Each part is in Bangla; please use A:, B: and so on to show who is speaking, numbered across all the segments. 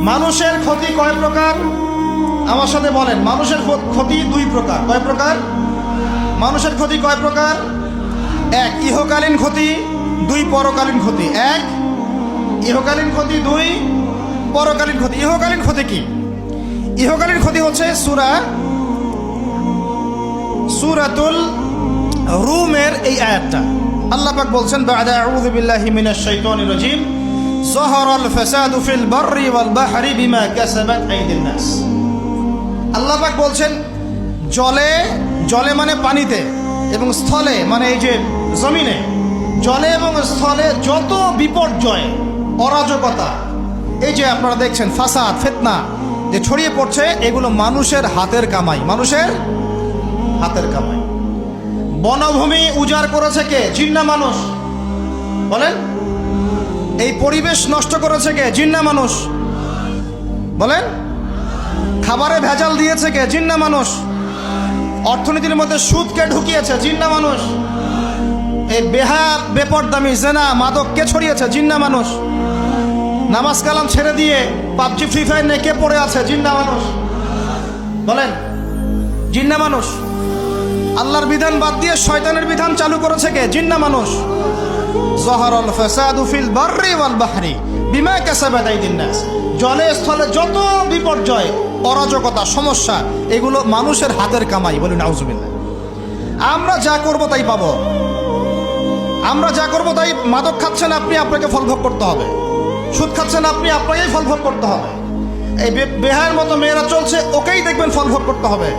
A: মানুষের ক্ষতি কয় প্রকার? আমার সাথে বলেন, মানুষের ক্ষতি দুই প্রকার। কয় প্রকার? মানুষের ক্ষতি কয় প্রকার? এক, ইহকালীন ক্ষতি, দুই, পরকালীন ক্ষতি। এক, ইহকালীন ক্ষতি, দুই, পরকালীন ক্ষতি। ইহকালীন ক্ষতি কি? ইহকালীন ক্ষতি হচ্ছে সূরাতুল রুমের এই আয়াতটা। আল্লাহ পাক বলছেন, বা'দা আউযু বিল্লাহি মিনাশ শাইতানির রাজীম, যাহারাল ফাসাদু ফিল বাররি ওয়াল বাহরি বিমা কাসাবাত আইদিন নাস। আল্লাহ পাক বলছেন, জলে মানে পানিতে, এবং স্থলে মানে এই যে জমিনে, জলে এবং স্থলে যত বিপর্যয়, অরাজকতা, এই যে আপনারা দেখছেন ফাসাদ, ফিতনা যে ছড়িয়ে পড়ছে, এগুলো মানুষের হাতের কামাই। মানুষের হাতের কামাই। বনভূমি উজাড় করেছে কে? জিন না মানুষ? বলেন। এই পরিবেশ নষ্ট করেছে কে? জিন না মানুষ? বলেন। খাবারে ভেজাল দিয়েছে কে? জিন না মানুষ? অর্থনীতির মধ্যে সুদকে ঢুকিয়েছে? জিন না মানুষ? এই বেপরদামি জেনা মাদক কে ছড়িয়েছে? জিন না মানুষ? নামাজ কালাম ছেড়ে দিয়ে পাবজি ফ্রি ফায়ার নিয়ে কে পড়ে আছে? জিন না মানুষ? বলেন। জিন না মানুষ? আল্লাহর বিধান বাদ দিয়ে শয়তানের বিধান চালু করেছে কে? জিন না মানুষ? যাহারাল ফাসাদু ফিল বাররি ওয়াল বাহরি বিমা কাসাবাত আইদিন নাস। জলে স্থলে যত বিপর্যয়, অরাজকতা, সমস্যা, এগুলো মানুষের হাতের কামাই। বলি নাউজুবিল্লাহ। আমরা যা করব তাই পাবো। আমরা যা করব তাই। মাদক খাচ্ছেন আপনি, আপনাকে ফল ভোগ করতে হবে। সুদ খাচ্ছেন আপনি, আপনাকেই ফল ভোগ করতে হবে। এই বেহায়ের মতো মেয়েরা চলছে, ওকেই দেখবেন ফল ভোগ করতে হবে।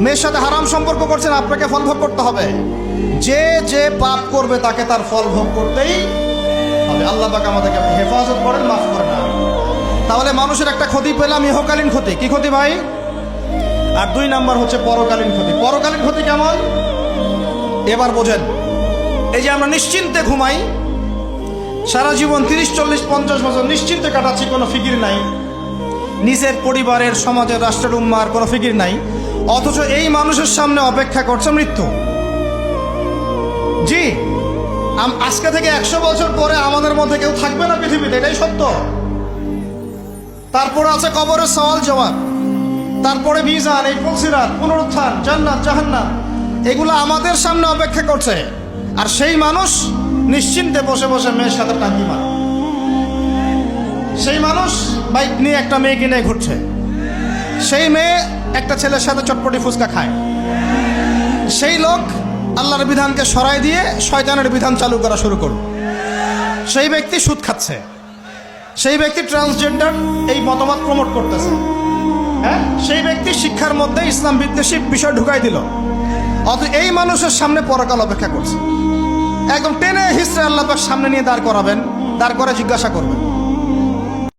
A: মেয়ের সাথে হারাম সম্পর্ক করছেন, আপনাকে ফল ভোগ করতে হবে। যে পাপ করবে তাকে তার ফল ভোগ করতেই হবে। আল্লাহ পাক আমাদেরকে হেফাজত করেন, মাফ করেন। তাহলে মানুষের একটা ক্ষতি পেলাম, ইহকালীন ক্ষতি। কি ক্ষতি ভাই? আর দুই নাম্বার হচ্ছে পরকালীন ক্ষতি। পরকালীন ক্ষতি কেমন? এবার বোঝেন। এই যে আমরা নিশ্চিন্তে ঘুমাই, সারা জীবন 30, 40, 50 বছর নিশ্চিন্তে কাটাচ্ছি, কোনো ফিকির নাই, নিজের পরিবারের, সমাজের, রাষ্ট্রের, উম্মার কোনো ফিকির নাই, অথচ এই মানুষের সামনে অপেক্ষা করছে মৃত্যু। জি, আজকে থেকে 100 বছর পরে আমাদের মধ্যে কেউ থাকবে না পৃথিবীতে, এটাই সত্য। তারপরে আছে কবরের সওয়াল জবাব, তারপরে মিজান, এই ফুলসিরাত, পুনরুত্থান, জান্নাত, জাহান্নাম, এগুলো আমাদের সামনে অপেক্ষা করছে। আর সেই মানুষ নিশ্চিন্তে বসে বসে মেয়ের সাথে টাঙ্কি মারে। সেই মানুষ বাইক নিয়ে একটা মেয়েকে নিয়ে ঘুরছে। সেই মেয়ে একটা ছেলের সাথে চটপটি ফুচকা খায়। সেই লোক আল্লাহর বিধানকে সরাই দিয়ে শয়তানের বিধান চালু করা শুরু করল। সেই ব্যক্তি সুদ খাচ্ছে। সেই ব্যক্তি ট্রান্সজেন্ডার এই মতামত প্রমোট করতেছে। হ্যাঁ, সেই ব্যক্তি শিক্ষার মধ্যে ইসলাম বিদ্বেষী বিষয় ঢুকাই দিল। অথচ এই মানুষের সামনে পরকাল অপেক্ষা করছে। একদম টেনে হিস্ট্রি আল্লাহ পাক সামনে নিয়ে দাঁড় করাবেন, দাঁড় করে জিজ্ঞাসা করবেন,